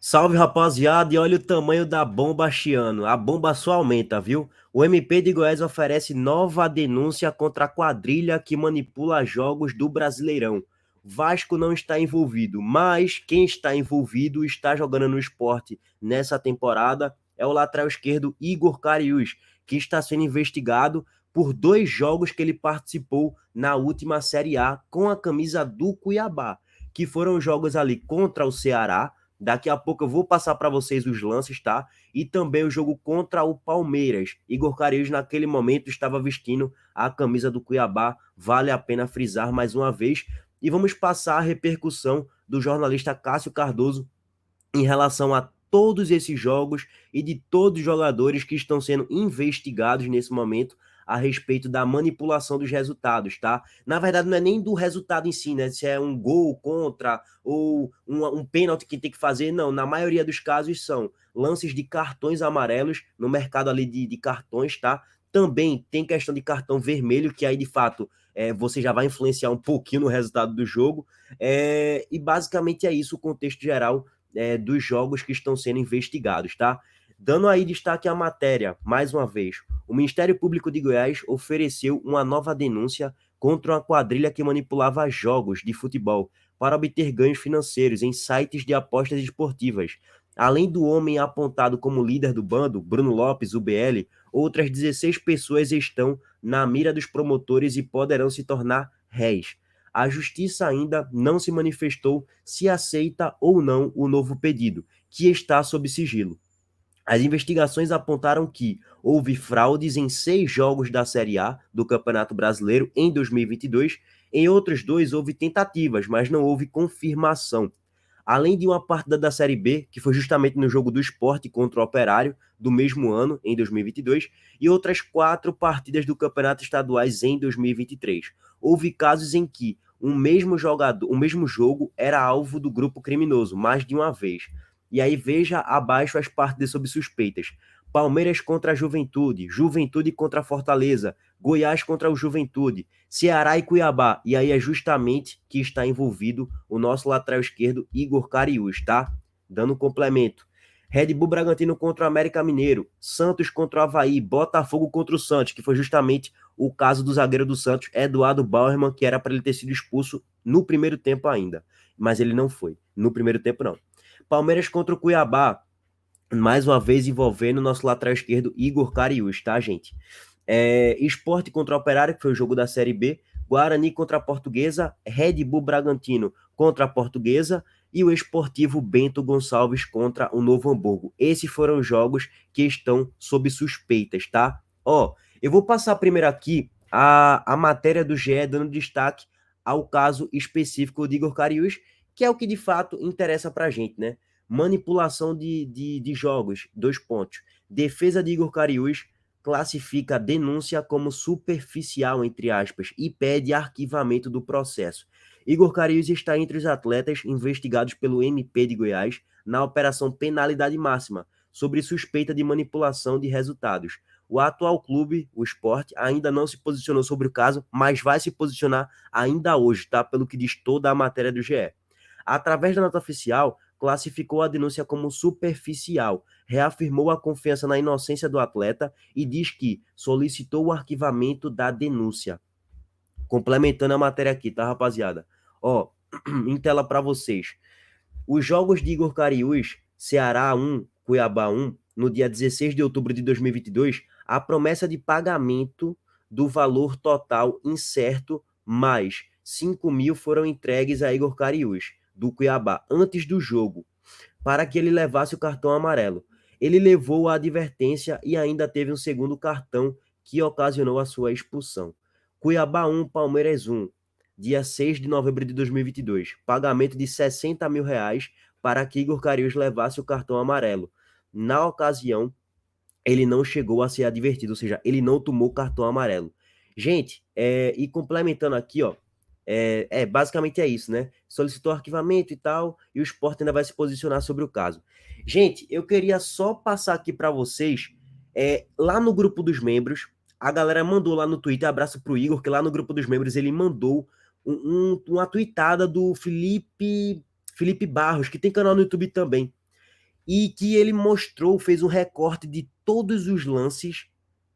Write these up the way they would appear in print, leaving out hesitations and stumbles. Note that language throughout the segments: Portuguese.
Salve, rapaziada, e olha o tamanho da bomba chiano. A bomba só aumenta, viu? O MP de Goiás oferece nova denúncia contra a quadrilha que manipula jogos do Brasileirão. Vasco não está envolvido, mas quem está envolvido está jogando no esporte nessa temporada é o lateral esquerdo Igor Cariús, que está sendo investigado por 2 jogos que ele participou na última Série A com a camisa do Cuiabá, que foram jogos ali contra o Ceará. Daqui a pouco eu vou passar para vocês os lances, tá? E também o jogo contra o Palmeiras. Igor Cariús, naquele momento, estava vestindo a camisa do Cuiabá. Vale a pena frisar mais uma vez. E vamos passar a repercussão do jornalista Cássio Cardoso em relação a todos esses jogos e de todos os jogadores que estão sendo investigados nesse momento a respeito da manipulação dos resultados, tá? Na verdade, não é nem do resultado em si, né? Se é um gol contra ou um pênalti que tem que fazer, não. Na maioria dos casos são lances de cartões amarelos no mercado ali de cartões, tá? Também tem questão de cartão vermelho, que aí de fato você já vai influenciar um pouquinho no resultado do jogo. E basicamente é isso o contexto geral dos jogos que estão sendo investigados, tá? Dando aí destaque à matéria, mais uma vez, o Ministério Público de Goiás ofereceu uma nova denúncia contra uma quadrilha que manipulava jogos de futebol para obter ganhos financeiros em sites de apostas esportivas. Além do homem apontado como líder do bando, Bruno Lopes, UBL, outras 16 pessoas estão na mira dos promotores e poderão se tornar réis. A justiça ainda não se manifestou se aceita ou não o novo pedido, que está sob sigilo. As investigações apontaram que houve fraudes em 6 jogos da Série A do Campeonato Brasileiro em 2022. Em outros 2 houve tentativas, mas não houve confirmação. Além de uma partida da Série B, que foi justamente no jogo do Sport contra o Operário, do mesmo ano, em 2022, e outras 4 partidas do Campeonato Estaduais em 2023. Houve casos em que um mesmo jogador, o mesmo jogo era alvo do grupo criminoso, mais de uma vez. E aí veja abaixo as partidas sob suspeitas. Palmeiras contra a Juventude, Juventude contra a Fortaleza, Goiás contra o Juventude, Ceará e Cuiabá. E aí é justamente que está envolvido o nosso lateral esquerdo, Igor Cariús, tá? Dando um complemento. Red Bull Bragantino contra o América Mineiro, Santos contra o Avaí, Botafogo contra o Santos, que foi justamente o caso do zagueiro do Santos, Eduardo Bauerman, que era para ele ter sido expulso no primeiro tempo ainda. Mas ele não foi. No primeiro tempo, não. Palmeiras contra o Cuiabá, mais uma vez envolvendo o nosso lateral esquerdo, Igor Cariús, tá, gente? Sport contra o Operário, que foi o jogo da Série B, Guarani contra a Portuguesa, Red Bull Bragantino contra a Portuguesa e o Esportivo Bento Gonçalves contra o Novo Hamburgo. Esses foram os jogos que estão sob suspeitas, tá? Ó, eu vou passar primeiro aqui a matéria do GE dando destaque ao caso específico de Igor Cariús, que é o que de fato interessa pra gente, né? Manipulação de jogos, 2 pontos. Defesa de Igor Cariús classifica a denúncia como superficial, entre aspas, e pede arquivamento do processo. Igor Cariús está entre os atletas investigados pelo MP de Goiás na Operação Penalidade Máxima, sobre suspeita de manipulação de resultados. O atual clube, o Sport, ainda não se posicionou sobre o caso, mas vai se posicionar ainda hoje, tá? Pelo que diz toda a matéria do GE. Através da nota oficial, classificou a denúncia como superficial, reafirmou a confiança na inocência do atleta e diz que solicitou o arquivamento da denúncia. Complementando a matéria aqui, tá, rapaziada? Ó, em tela para vocês. Os jogos de Igor Cariús, Ceará 1, Cuiabá 1, no dia 16 de outubro de 2022, a promessa de pagamento do valor total incerto mais 5 mil foram entregues a Igor Cariús, do Cuiabá, antes do jogo, para que ele levasse o cartão amarelo. Ele levou a advertência e ainda teve um segundo cartão que ocasionou a sua expulsão. Cuiabá 1, Palmeiras 1, dia 6 de novembro de 2022. Pagamento de R$ 60 mil para que Igor Cariús levasse o cartão amarelo. Na ocasião, ele não chegou a ser advertido, ou seja, ele não tomou cartão amarelo. Gente, e complementando aqui, ó, basicamente é isso, né? Solicitou arquivamento e tal, e o Sport ainda vai se posicionar sobre o caso. Gente, eu queria só passar aqui para vocês, lá no grupo dos membros, a galera mandou lá no Twitter, abraço pro Igor, que lá no grupo dos membros ele mandou uma tweetada do Felipe Barros, que tem canal no YouTube também. e que ele mostrou, fez um recorte de todos os lances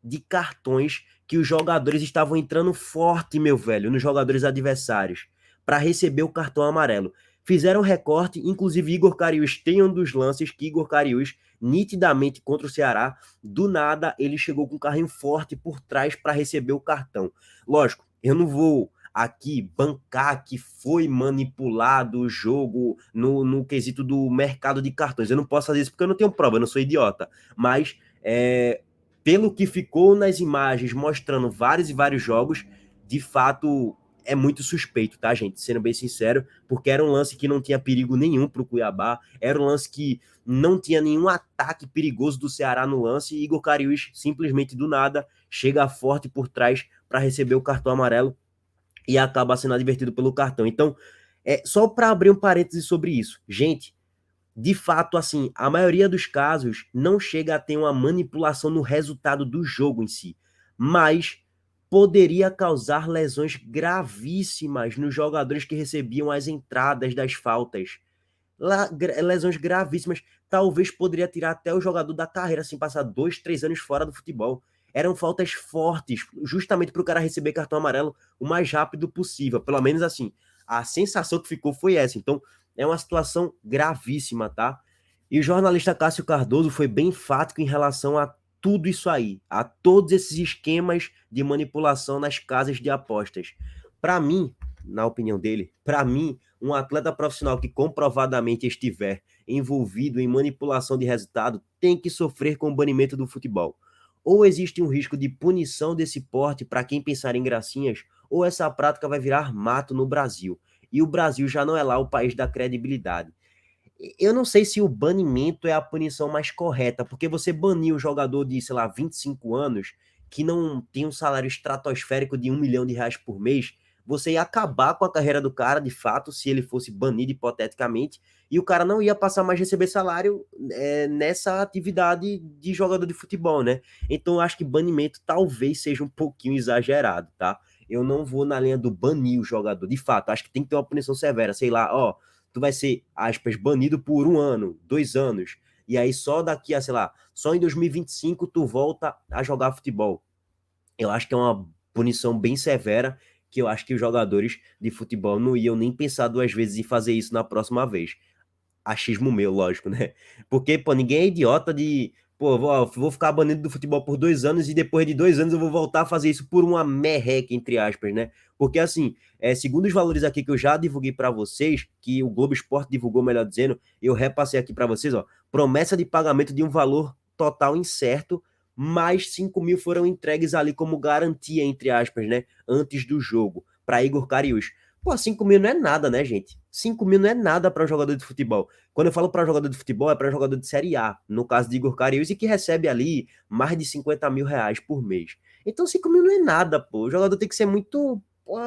de cartões que os jogadores estavam entrando forte, meu velho, nos jogadores adversários, para receber o cartão amarelo. Fizeram recorte, inclusive Igor Cariús tem um dos lances que Igor Cariús, nitidamente contra o Ceará, do nada ele chegou com um carrinho forte por trás para receber o cartão. Lógico, eu não vou aqui bancar que foi manipulado o jogo no quesito do mercado de cartões. Eu não posso fazer isso porque eu não tenho prova, eu não sou idiota. Mas pelo que ficou nas imagens mostrando vários e vários jogos, de fato é muito suspeito, tá, gente? Sendo bem sincero, porque era um lance que não tinha perigo nenhum pro Cuiabá, era um lance que não tinha nenhum ataque perigoso do Ceará no lance, e Igor Cariús simplesmente do nada chega forte por trás para receber o cartão amarelo e acaba sendo advertido pelo cartão. Então, só para abrir um parêntese sobre isso, gente, de fato, assim, a maioria dos casos não chega a ter uma manipulação no resultado do jogo em si, mas poderia causar lesões gravíssimas nos jogadores que recebiam as entradas das faltas. Lesões gravíssimas, talvez poderia tirar até o jogador da carreira, assim, passar 2, 3 anos fora do futebol. Eram faltas fortes, justamente para o cara receber cartão amarelo o mais rápido possível. Pelo menos assim, a sensação que ficou foi essa. Então, é uma situação gravíssima, tá? E o jornalista Cássio Cardoso foi bem enfático em relação a tudo isso aí, a todos esses esquemas de manipulação nas casas de apostas. Para mim, na opinião dele, para mim, um atleta profissional que comprovadamente estiver envolvido em manipulação de resultado tem que sofrer com o banimento do futebol. Ou existe um risco de punição desse porte para quem pensar em gracinhas, ou essa prática vai virar mato no Brasil. E o Brasil já não é lá o país da credibilidade. Eu não sei se o banimento é a punição mais correta, porque você banir um jogador de, sei lá, 25 anos, que não tem um salário estratosférico de R$ 1 milhão por mês, você ia acabar com a carreira do cara, de fato, se ele fosse banido hipoteticamente, e o cara não ia passar mais a receber salário nessa atividade de jogador de futebol, né? Então eu acho que banimento talvez seja um pouquinho exagerado, tá? Eu não vou na linha do banir o jogador, de fato, acho que tem que ter uma punição severa, sei lá, ó, tu vai ser, aspas, banido por 1 ano, 2 anos, e aí só daqui a, sei lá, só em 2025 tu volta a jogar futebol. Eu acho que é uma punição bem severa, que eu acho que os jogadores de futebol não iam nem pensar 2 vezes em fazer isso na próxima vez. Achismo meu, lógico, né? Porque, pô, ninguém é idiota de, pô, vou ficar banido do futebol por 2 anos e depois de 2 anos eu vou voltar a fazer isso por uma merreca, entre aspas, né? Porque, assim, segundo os valores aqui que eu já divulguei para vocês, que o Globo Esporte divulgou, melhor dizendo, eu repassei aqui para vocês, ó, promessa de pagamento de um valor total incerto, mais 5 mil foram entregues ali como garantia, entre aspas, né? Antes do jogo, para Igor Cariús. Pô, 5 mil não é nada, né, gente? 5 mil não é nada para um jogador de futebol. Quando eu falo para jogador de futebol, é para jogador de Série A, no caso de Igor Cariús, e que recebe ali mais de R$ 50 mil por mês. Então 5 mil não é nada, pô. O jogador tem que ser muito. Pô,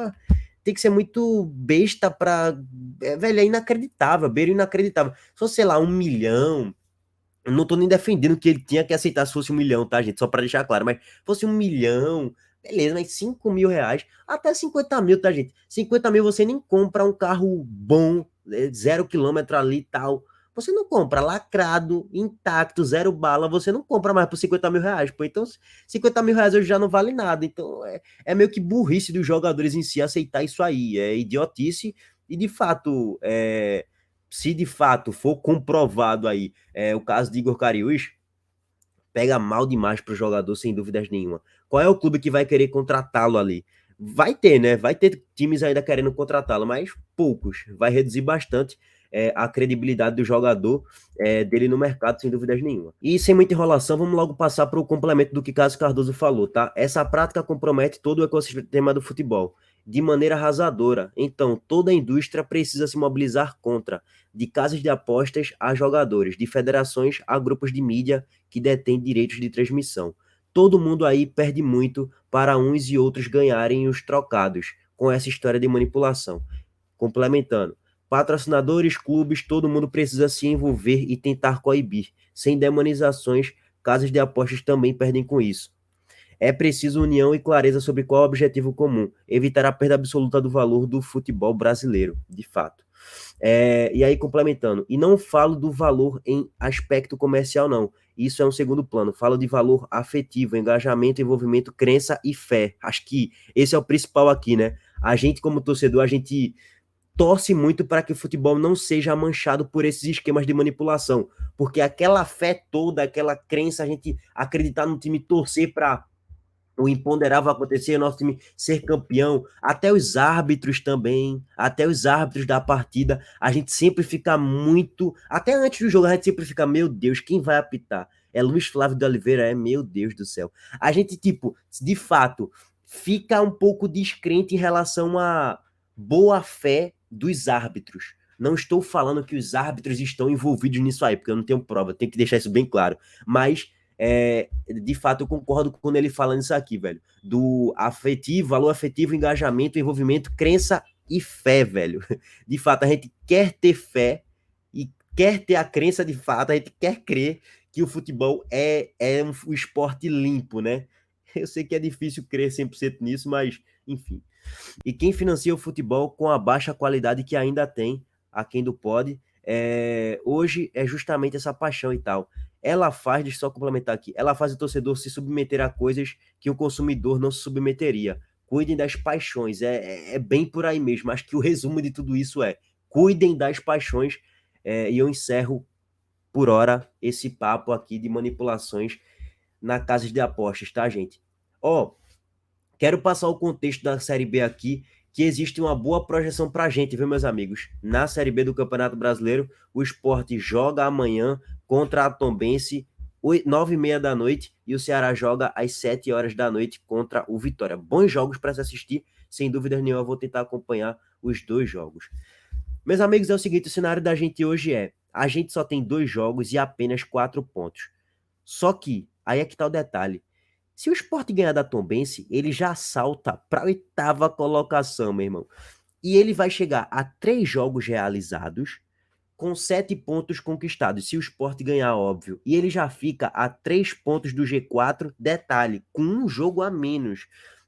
tem que ser muito besta pra. Velho, é inacreditável, beira inacreditável. Só, sei lá, 1 milhão. Eu não tô nem defendendo que ele tinha que aceitar se fosse 1 milhão, tá, gente? Só para deixar claro, mas fosse 1 milhão, beleza, mas R$ 5 mil, até 50 mil, tá, gente? 50 mil você nem compra um carro bom, 0 quilômetro ali e tal. Você não compra lacrado, intacto, zero bala, você não compra mais por R$ 50 mil, pô. Então, R$ 50 mil hoje já não vale nada. Então, é meio que burrice dos jogadores em si aceitar isso aí. É idiotice e, de fato, se de fato for comprovado aí o caso de Igor Cariús, pega mal demais para o jogador, sem dúvidas nenhuma. Qual é o clube que vai querer contratá-lo ali? Vai ter, né? Vai ter times ainda querendo contratá-lo, mas poucos. Vai reduzir bastante a credibilidade do jogador dele no mercado, sem dúvidas nenhuma. E sem muita enrolação, vamos logo passar para o complemento do que Cássio Cardoso falou, tá? Essa prática compromete todo o ecossistema do futebol de maneira arrasadora. Então, toda a indústria precisa se mobilizar contra, de casas de apostas a jogadores, de federações a grupos de mídia que detêm direitos de transmissão. Todo mundo aí perde muito para uns e outros ganharem os trocados com essa história de manipulação. Complementando, patrocinadores, clubes, todo mundo precisa se envolver e tentar coibir. Sem demonizações, casas de apostas também perdem com isso. É preciso união e clareza sobre qual é o objetivo comum, evitar a perda absoluta do valor do futebol brasileiro, de fato. E aí, complementando, e não falo do valor em aspecto comercial, não. Isso é um segundo plano. Falo de valor afetivo, engajamento, envolvimento, crença e fé. Acho que esse é o principal aqui, né? A gente, como torcedor, a gente torce muito para que o futebol não seja manchado por esses esquemas de manipulação, porque aquela fé toda, aquela crença, a gente acreditar no time, torcer para o imponderável acontecer, o nosso time ser campeão, até os árbitros também, até os árbitros da partida, a gente sempre fica muito, até antes do jogo, a gente sempre fica, meu Deus, quem vai apitar? É Luiz Flávio de Oliveira, meu Deus do céu. A gente, tipo, de fato, fica um pouco descrente em relação à boa fé dos árbitros. Não estou falando que os árbitros estão envolvidos nisso aí, porque eu não tenho prova, tenho que deixar isso bem claro. Mas de fato, eu concordo quando ele fala nisso aqui, velho. Do afetivo, valor afetivo, engajamento, envolvimento, crença e fé, velho. De fato, a gente quer ter fé e quer ter a crença de fato, a gente quer crer que o futebol um esporte limpo, né? Eu sei que é difícil crer 100% nisso, mas enfim. E quem financia o futebol com a baixa qualidade que ainda tem, a quem do pode, hoje é justamente essa paixão e tal. Ela faz, deixa eu só complementar aqui, ela faz o torcedor se submeter a coisas que o consumidor não se submeteria. Cuidem das paixões, é bem por aí mesmo. Acho que o resumo de tudo isso é: cuidem das paixões. E eu encerro por hora esse papo aqui de manipulações na casas de apostas, tá, gente? Ó, quero passar o contexto da Série B aqui, que existe uma boa projeção para a gente, viu, meus amigos? Na Série B do Campeonato Brasileiro, o Sport joga amanhã contra a Tombense, 9h30 da noite, e o Ceará joga às 7 horas da noite contra o Vitória. Bons jogos para se assistir, sem dúvida nenhuma, eu vou tentar acompanhar os dois jogos. Meus amigos, é o seguinte, o cenário da gente hoje a gente só tem 2 jogos e apenas 4 pontos. Só que, aí é que tá o detalhe, se o Sport ganhar da Tombense, ele já salta para a 8ª colocação, meu irmão. E ele vai chegar a 3 jogos realizados com 7 pontos conquistados. Se o Sport ganhar, óbvio. E ele já fica a 3 pontos do G4, detalhe, com um jogo a menos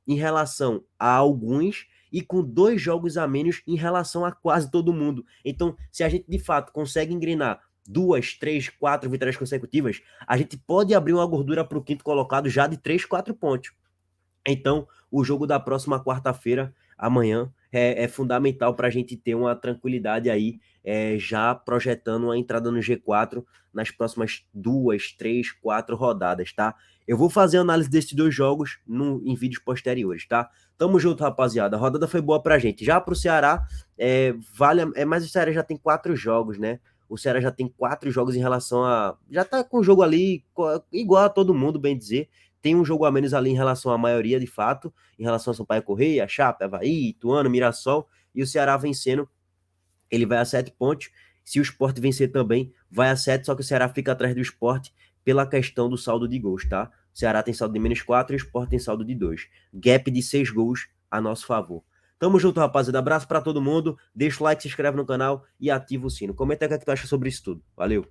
em relação a alguns e com 2 jogos a menos em relação a quase todo mundo. Então, se a gente de fato consegue engrenar 2, 3, 4 vitórias consecutivas, a gente pode abrir uma gordura para o quinto colocado já de 3, 4 pontos. Então, o jogo da próxima quarta-feira, amanhã, é fundamental para a gente ter uma tranquilidade aí, já projetando uma entrada no G4 nas próximas 2, 3, 4 rodadas, tá? Eu vou fazer análise desses 2 jogos em vídeos posteriores, tá? Tamo junto, rapaziada. A rodada foi boa pra gente. Já pro Ceará, mas o Ceará já tem 4 jogos, né? O Ceará já tem 4 jogos em relação a. Já tá com o jogo ali igual a todo mundo, bem dizer. Tem um jogo a menos ali em relação à maioria, de fato, em relação a Sampaio Correia, Chape, Avaí, Ituano, Mirassol, e o Ceará vencendo, ele vai a 7 pontos. Se o Sport vencer também, vai a 7, só que o Ceará fica atrás do Sport pela questão do saldo de gols, tá? O Ceará tem saldo de -4 e o Sport tem saldo de 2. Gap de 6 gols a nosso favor. Tamo junto, rapaziada. Abraço para todo mundo. Deixa o like, se inscreve no canal e ativa o sino. Comenta o que tu acha sobre isso tudo. Valeu!